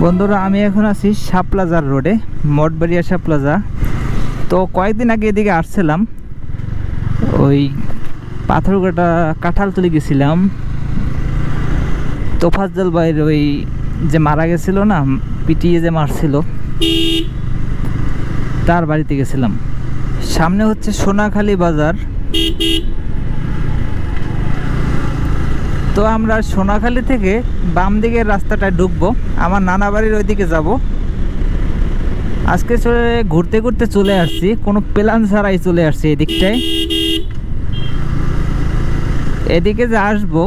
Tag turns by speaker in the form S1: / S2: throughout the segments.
S1: বন্ধুরা, আমি এখন আছি শাহপ্লাজার রোডে, মঠবাড়িয়া শাহপ্লাজা। তো কয়েকদিন আগে এদিকে আসছিলাম, ওই পাথরঘাটা কাঁঠালতলি গেছিলাম। তোফাজ্জল ভাইয়ের ওই যে মারা গেছিল না, পিটিয়ে যে মারছিল, তার বাড়িতে গেছিলাম। সামনে হচ্ছে সোনাখালী বাজার। তো আমরা সোনাখালী থেকে বাম দিকের রাস্তাটায় ঢুকবো, আমার নানা বাড়ির ওইদিকে যাব। আজকে ঘুরতে ঘুরতে চলে আসছি, কোনো প্ল্যান ছাড়াই চলে আসছি এদিকটায়। এদিকে যে আসবো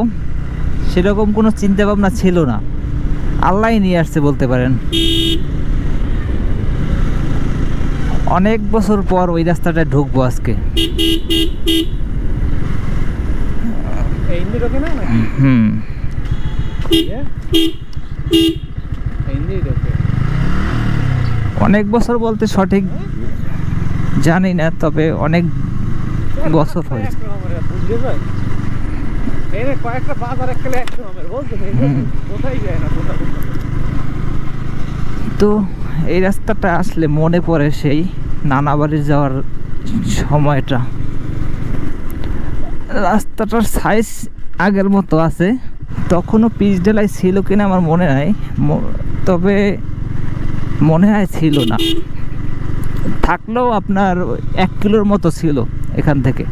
S1: সেরকম কোনো চিন্তা ভাবনা ছিল না, আল্লাহই নিয়ে আসছে বলতে পারেন। অনেক বছর পর ওই রাস্তাটায় ঢুকবো আজকে। অনেক বছর বলতে সঠিক জানি না, তবে অনেক বছর হয়েছে। তো এই রাস্তাটা আসলে মনে পড়ে সেই নানা বাড়ি যাওয়ার সময়টা। রাস্তাটার সাইজ আগের মতো আছে, তখনও পিচ ঢালাই ছিল কিনা আমার মনে নাই, তবে মনে হয় ছিল না। থাকলেও আপনার 1 কিলোর মতো ছিল এখান থেকে।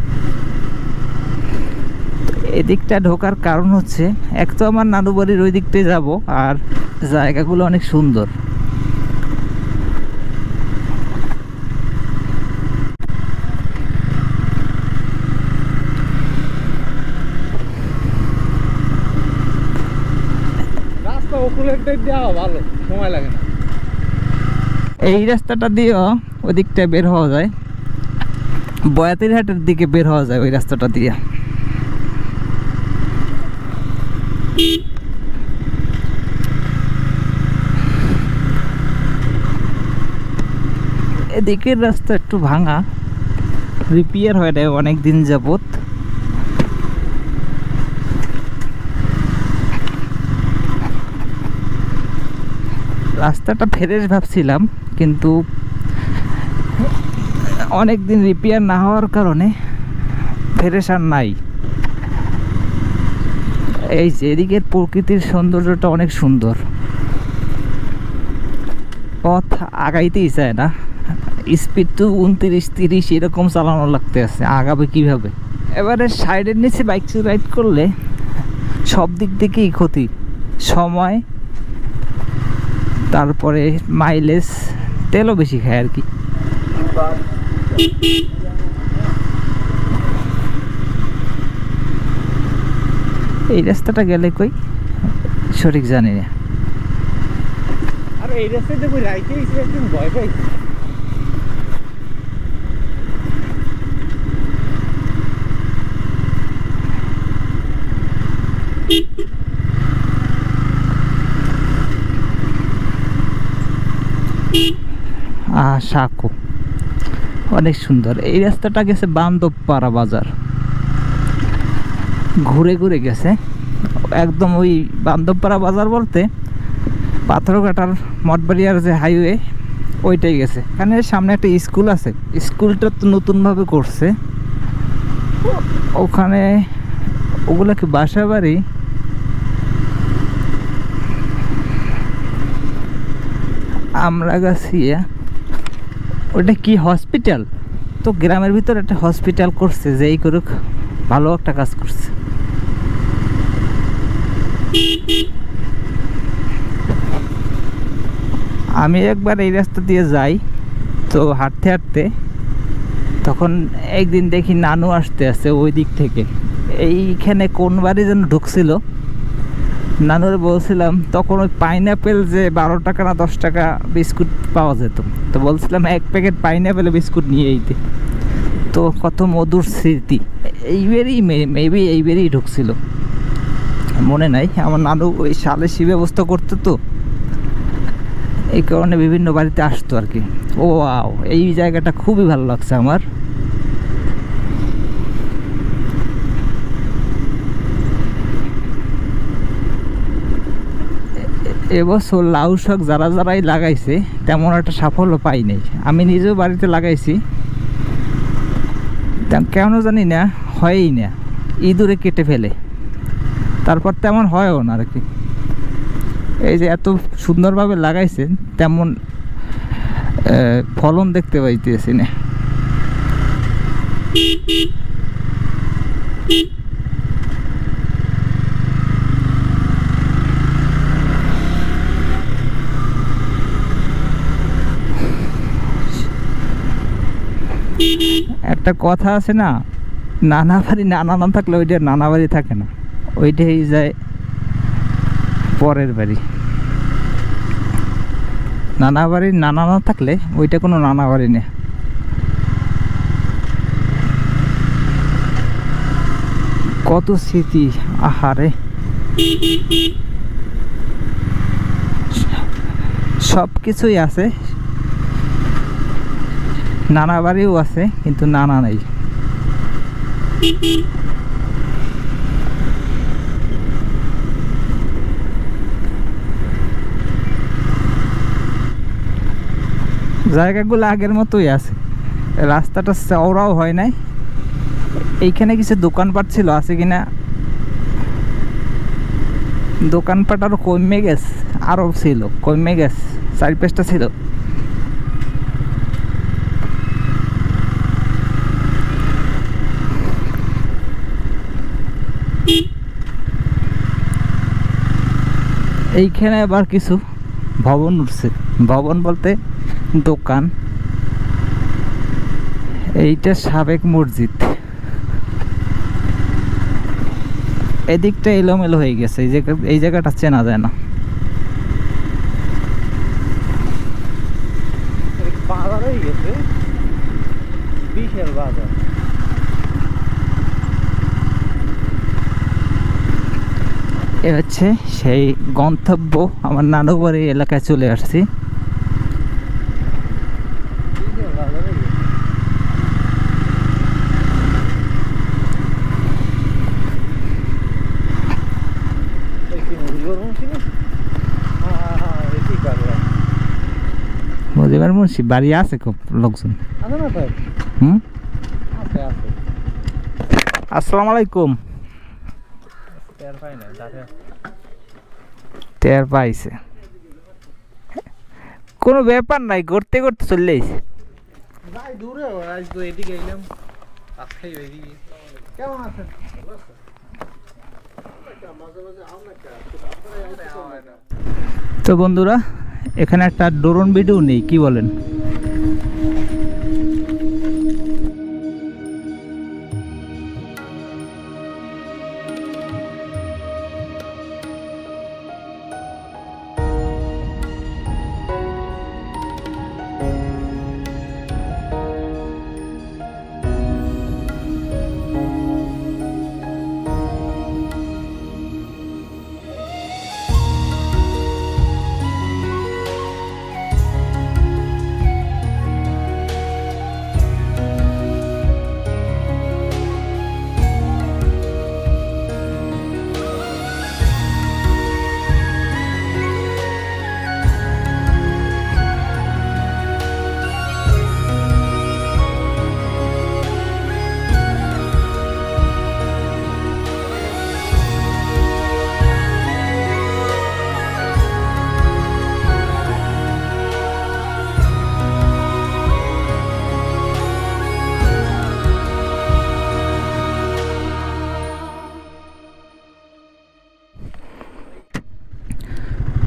S1: এদিকটা ঢোকার কারণ হচ্ছে, এক তো আমার নানু বাড়ির ওই দিকটায় যাবো, আর জায়গাগুলো অনেক সুন্দর। এই রাস্তাটা দিয়েও ওই দিকটায় বের হওয়া যায়, বয়াতির হাটের দিকে বের হওয়া যায় ওই রাস্তাটা দিয়ে। এদিকের রাস্তা একটু ভাঙা, রিপেয়ার হয় না অনেক দিন যাবত। রাস্তাটা ফ্রেশ ভাবছিলাম, কিন্তু অনেক দিন রিপেয়ার না হওয়ার কারণে ফ্রেশ আর নাই। এই যে এদিকের প্রকৃতির সৌন্দর্যটা অনেক সুন্দর, পথ আগাইতেই চায় না, স্পিড তো 29-30 এরকম চালানো লাগতে আছে, আগাবে কিভাবে? এবারে সাইডের নিচে বাইক রাইড করলে সব দিক থেকেই ক্ষতি, সময়, তারপরে মাইলেজ, তেলও বেশি খায় আর কি। এই রাস্তাটা গেলে কই সঠিক জানি না। আর এই রাস্তাতে কই রাইতে একদম ভয় পাই। সাকু অনেক সুন্দর। এই রাস্তাটা গেছে বান্দবপাড়া বাজার, ঘুরে ঘুরে গেছে একদম। ওই বান্দবপাড়া বাজার বলতে পাথরঘাটার মঠবাড়িয়ার যে হাইওয়ে, ওইটাই গেছে। এখানে সামনে একটা স্কুল আছে, স্কুলটা তো নতুনভাবে করছে। ওখানে ওগুলা কি বাসা বাড়ি? আমরা গাছিয়া ওটা কি হসপিটাল? তো গ্রামের ভিতর একটা হসপিটাল করছে, যেই করুক ভালো একটা কাজ করছে। আমি একবার এই রাস্তা দিয়ে যাই, তো হাঁটতে হাঁটতে তখন একদিন দেখি নানু আসতে আসছে ওই দিক থেকে। এইখানে কোন বাড়ি যেন ঢুকছিল, নানুর বলছিলাম তখন ওই পাইনাপেল যে 12 টাকা না 10 টাকা বিস্কুট পাওয়া যেত, তো বলছিলাম 1 প্যাকেট পাইনাপেল বিস্কুট নিয়ে এইতে। তো কত মধুর স্মৃতি। মেবি এইবারই ঢুকছিল, মনে নাই। আমার নানু ওই সালে ব্যবস্থা করতো, তো এই কারণে বিভিন্ন বাড়িতে আসতো আর কি। ও আও, এই জায়গাটা খুবই ভালো লাগছে আমার। এবছর লাউ শাক যারাই লাগাইছে তেমন একটা সাফল্য পাই নাই। আমি নিজেও বাড়িতে লাগাইছি, কেন জানি না হয়ই না, ইঁদুরে কেটে ফেলে, তারপর তেমন হয়ও না আর কি। এই যে এত সুন্দরভাবে লাগাইছেন তেমন ফলন দেখতে পাইতেছি না। একটা কথা আছে না, নানা বাড়ি নানা না থাকলে ওইটা নানা বাড়ি থাকে না, ওইটাই যায় পরের বাড়ি। নানা বাড়ির নানা না থাকলে ওইটা কোনো নানা বাড়ি নেই। কত স্মৃতি, আহারে সব কিছুই আছে, নানা বাড়িও আছে কিন্তু নানা নাই। জায়গাগুলো আগের মতোই আছে, রাস্তাটা চওড়াও হয় নাই। এইখানে কিছু দোকানপাট ছিল, আছে কিনা দোকানপাট আরো কমে গেছে, আরো ছিল কমে গেছে, 4-5টা ছিল। এইখানে আবার কিছু ভবন উঠছে, ভবন বলতে দোকান। এইটা সাবেক মসজিদ, এদিকটা এলোমেলো হয়ে গেছে, এই জায়গাটা চেনা যায় না।
S2: বাজার হয়ে গেছে, বিশাল বাজার।
S1: এ হচ্ছে সেই গন্তব্য, আমার নানু বাড়ির এলাকায় চলে আসছি। মজিবার মুন্সি বাড়ি আছে খুব লোকজন। আসসালামু আলাইকুম। টের পাইছে, কোনো ব্যাপার নাই, করতে করতে চলে আইছে।
S2: কেমন আছেন?
S1: তো বন্ধুরা, এখানে একটা ড্রোন ভিডিও নেই, কি বলেন?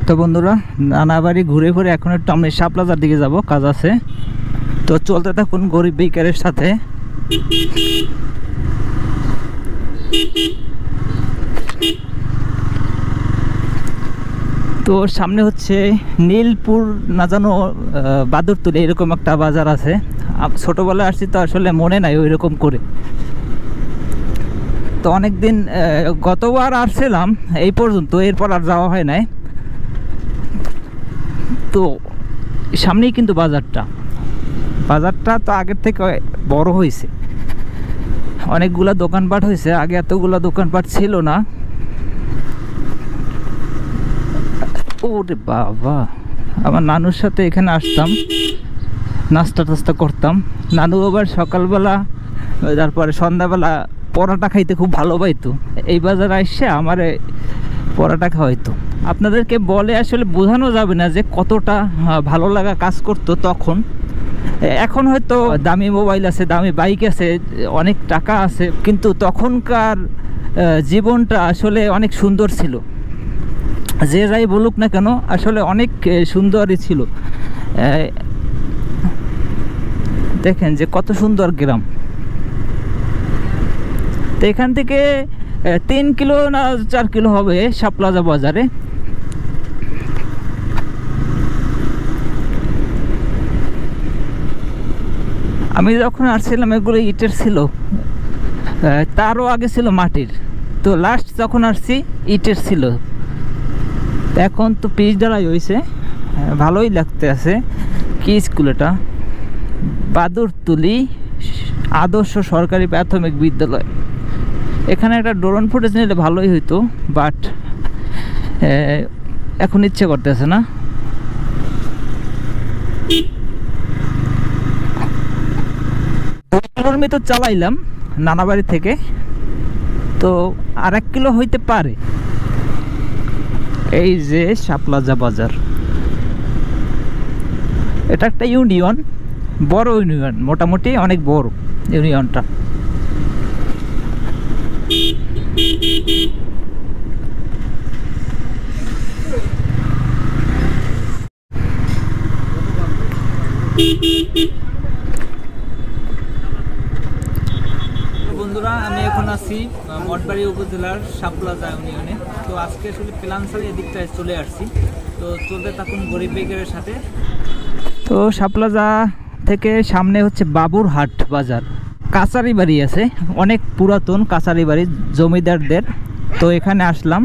S1: তো বন্ধুরা, নানা বাড়ি ঘুরে ঘুরে এখন একটু আমরা শাপলাজার দিকে যাব, কাজ আছে। তো চলতে থাকুন গরিব বেকারের সাথে। তো সামনে হচ্ছে নীলপুর না জানো বাদুরতুলি, এরকম একটা বাজার আছে। ছোটোবেলায় আসছি তো আসলে মনে নাই ওই রকম করে। তো অনেক দিন, গতবার আসছিলাম এই পর্যন্ত, এরপর আর যাওয়া হয় নাই। তো সামনেই কিন্তু বাজারটা তো আগের থেকে বড় হয়েছে, অনেকগুলা দোকানপাট হয়েছে, আগে এতগুলা দোকানপাট ছিল না। ওরে বাবা, আমার নানুর সাথে এখানে আসতাম, নাস্তা টাস্তা করতাম। নানু আবার সকালবেলা তারপরে সন্ধ্যাবেলা পরোটা খাইতে খুব ভালো পাইতো। এই বাজারে আসছে আমারে পরোটা খাওয়াইতো। আপনাদেরকে বলে আসলে বোঝানো যাবে না যে কতটা ভালো লাগা কাজ করতো তখন। এখন হয়তো দামি মোবাইল আছে, দামি বাইক আছে, অনেক টাকা আছে, কিন্তু তখনকার জীবনটা আসলে অনেক সুন্দর ছিল। যে যাই বলুক না কেন, আসলে অনেক সুন্দরই ছিল। দেখেন যে কত সুন্দর গ্রাম। তো এখান থেকে 3 কিলো না 4 কিলো হবে শাপলাজা বাজারে। আমি যখন আসছিলাম এগুলো ইটের ছিল, তারও আগে ছিল মাটির। তো লাস্ট যখন আসছি ইটের ছিল, এখন তো পিচ ঢালাই হয়েছে, ভালোই লাগতে আছে। কি স্কুল এটা? বাদুরতুলি আদর্শ সরকারি প্রাথমিক বিদ্যালয়। এখানে একটা ড্রোন ফুটেজ নিলে ভালোই হইতো, বাট এখন ইচ্ছে করতেছে না। তো চালাইলাম নানাবাড়ি থেকে, তো আর 1 কিলো হইতে পারে। এই যে শাপলাজা বাজার, এটা একটা ইউনিয়ন, বড় ইউনিয়ন, মোটামুটি অনেক বড় ইউনিয়নটা। বন্ধুরা, আমি এখন আছি মঠবাড়ি উপজেলার শাপলাজা ইউনিয়নে। তো আজকে আসলে প্ল্যান ছাড়া এদিকটায় চলে আসছি। তো চলতে থাকুন গরিব বেগের সাথে। তো শাপলাজা থেকে সামনে হচ্ছে বাবুরহাট বাজার। কাছারি বাড়ি আছে, অনেক পুরাতন কাছারি বাড়ি জমিদারদের। তো এখানে আসলাম,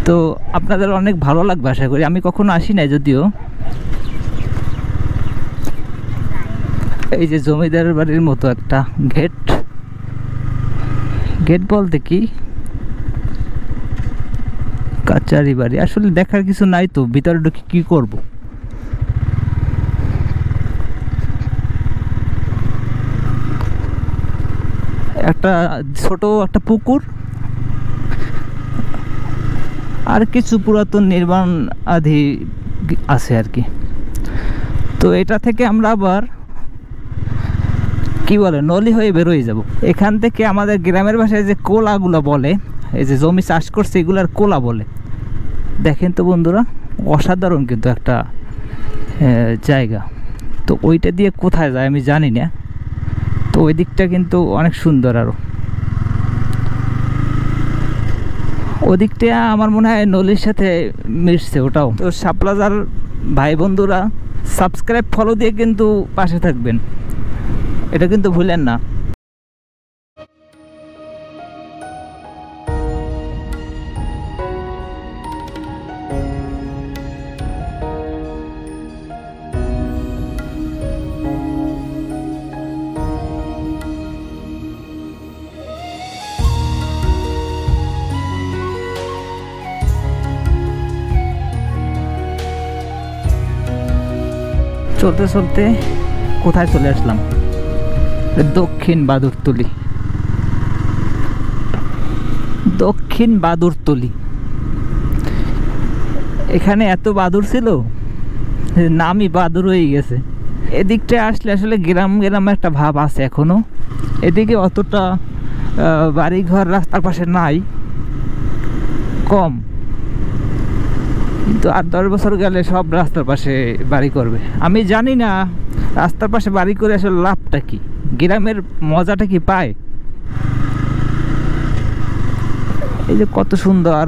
S1: তো আপনাদের অনেক ভালো লাগবে আশা করি। আমি কখনো আসি নাই যদিও। এই যে জমিদার বাড়ির মতো একটা গেট, গেট বলতে কি কাচারি বাড়ি, আসলে দেখার কিছু নাই। তো ভিতরে ঢুকে কি করব? একটা ছোট একটা পুকুর আর কিছু পুরাতন নির্মাণ আদি আছে আর কি। তো এটা থেকে আমরা আবার কি বলে নলি হয়ে বেরোয় যাব। এখান থেকে আমাদের গ্রামের ভাষায় যে কোলাগুলো বলে, এই যে জমি চাষ করছে এগুলার কোলা বলে। দেখেন তো বন্ধুরা, অসাধারণ কিন্তু একটা জায়গা। তো ওইটা দিয়ে কোথায় যায় আমি জানি না। তো ওই দিকটা কিন্তু অনেক সুন্দর। আরও ওদিকটা আমার মনে হয় নলির সাথে মিশছে ওটাও। তো শাপলাজার ভাই বন্ধুরা, সাবস্ক্রাইব ফলো দিয়ে কিন্তু পাশে থাকবেন, এটা কিন্তু ভুলেন না। চলতে চলতে কোথায় চলে আসলাম? দক্ষিণ বাদুরতুলি। দক্ষিণ বাদুরতুলি, এখানে এত বাদুর ছিল, নামই বাদুর হয়ে গেছে। এদিকটা আসলে আসলে গ্রাম গ্রাম একটা ভাব আছে এখনো। এদিকে অতটা বাড়িঘর রাস্তার পাশে নাই, কম। কিন্তু 8-10 বছর গেলে সব রাস্তার পাশে বাড়ি করবে। আমি জানি না রাস্তার পাশে বাড়ি করে আসলে লাভটা কি, গ্রামের মজাটা কি পায়। এই যে কত সুন্দর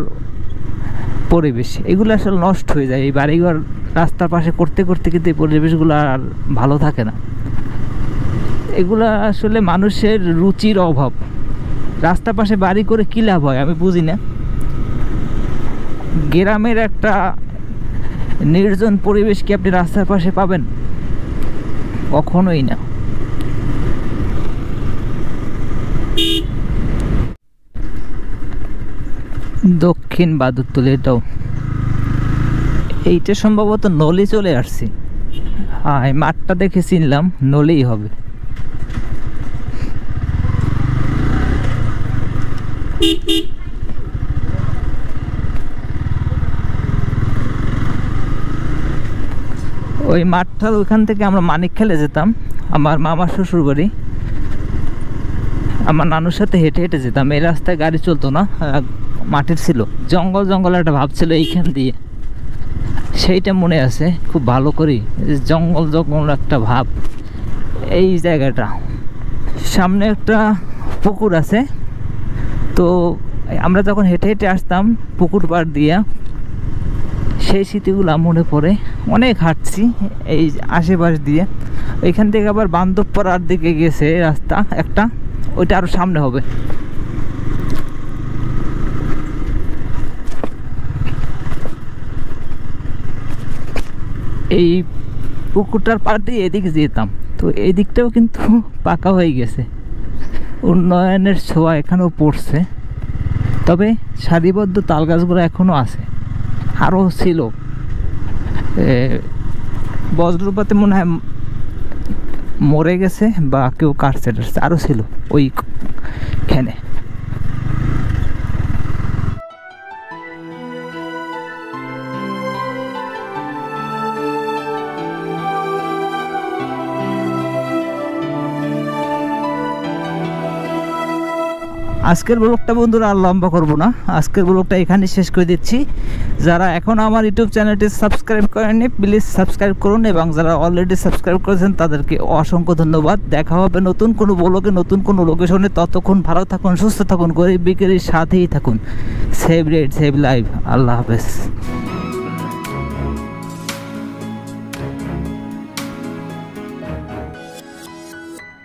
S1: পরিবেশ, এগুলো আসলে নষ্ট হয়ে যায় এই বাড়িঘর রাস্তার পাশে করতে করতে, কিন্তু এই পরিবেশগুলো আর ভালো থাকে না। এগুলা আসলে মানুষের রুচির অভাব। রাস্তার পাশে বাড়ি করে কী লাভ হয় আমি বুঝি না। গ্রামের একটা নির্জন পরিবেশ কি আপনি রাস্তার পাশে পাবেন? কখনোই না। দক্ষিণ বাদুরতুলি, এটাও এইটা সম্ভবত নলি চলে আসছি। হ্যাঁ, এই মাঠটা দেখে চিনলাম নলেই হবে। ওই মাঠটার ওইখান থেকে আমরা মানিক খেলে যেতাম, আমার মামার শ্বশুর বাড়ি। আমার নানুর সাথে হেঁটে হেঁটে যেতাম। এই রাস্তায় গাড়ি চলতো না, মাটির ছিল, জঙ্গল জঙ্গল একটা ভাব ছিল এইখান দিয়ে, সেইটা মনে আছে খুব ভালো করি। জঙ্গল জঙ্গল একটা ভাব এই জায়গাটা। সামনে একটা পুকুর আছে, তো আমরা যখন হেঁটে হেঁটে আসতাম পুকুর পাড় দিয়া, সেই স্মৃতিগুলো মনে পড়ে। অনেক হাঁটছি এই আশেপাশ দিয়ে। এখান থেকে আবার বান্দবপাড়ার দিকে গেছে রাস্তা একটা, ওইটা আরও সামনে হবে। এই পুকুরটার পাড় দিয়ে এদিকে যেতাম, তো এই দিকটাও কিন্তু পাকা হয়ে গেছে, উন্নয়নের ছোঁয়া এখানেও পড়ছে। তবে সারিবদ্ধ তাল গাছগুলো এখনও আছে, আরও ছিল। বজ্রপাতে মনে হয় মরে গেছে বা কেউ কাটছে টাটছে, আরও ছিল ওইখানে। আজকের ব্লগটা বন্ধুরা আর লম্বা করবো না, আজকের ব্লগটা এখানে শেষ করে দিচ্ছি। যারা এখন আমার ইউটিউব চ্যানেলটি সাবস্ক্রাইব করেননি প্লিজ সাবস্ক্রাইব করুন, এবং যারা অলরেডি সাবস্ক্রাইব করেছেন তাদেরকে অসংখ্য ধন্যবাদ। দেখা হবে নতুন কোনো ব্লগে, নতুন কোনো লোকেশনে। ততক্ষণ ভালো থাকুন, সুস্থ থাকুন, গরিব বিক্রির সাথেই থাকুন। Save rate save life. আল্লাহ হাফেজ।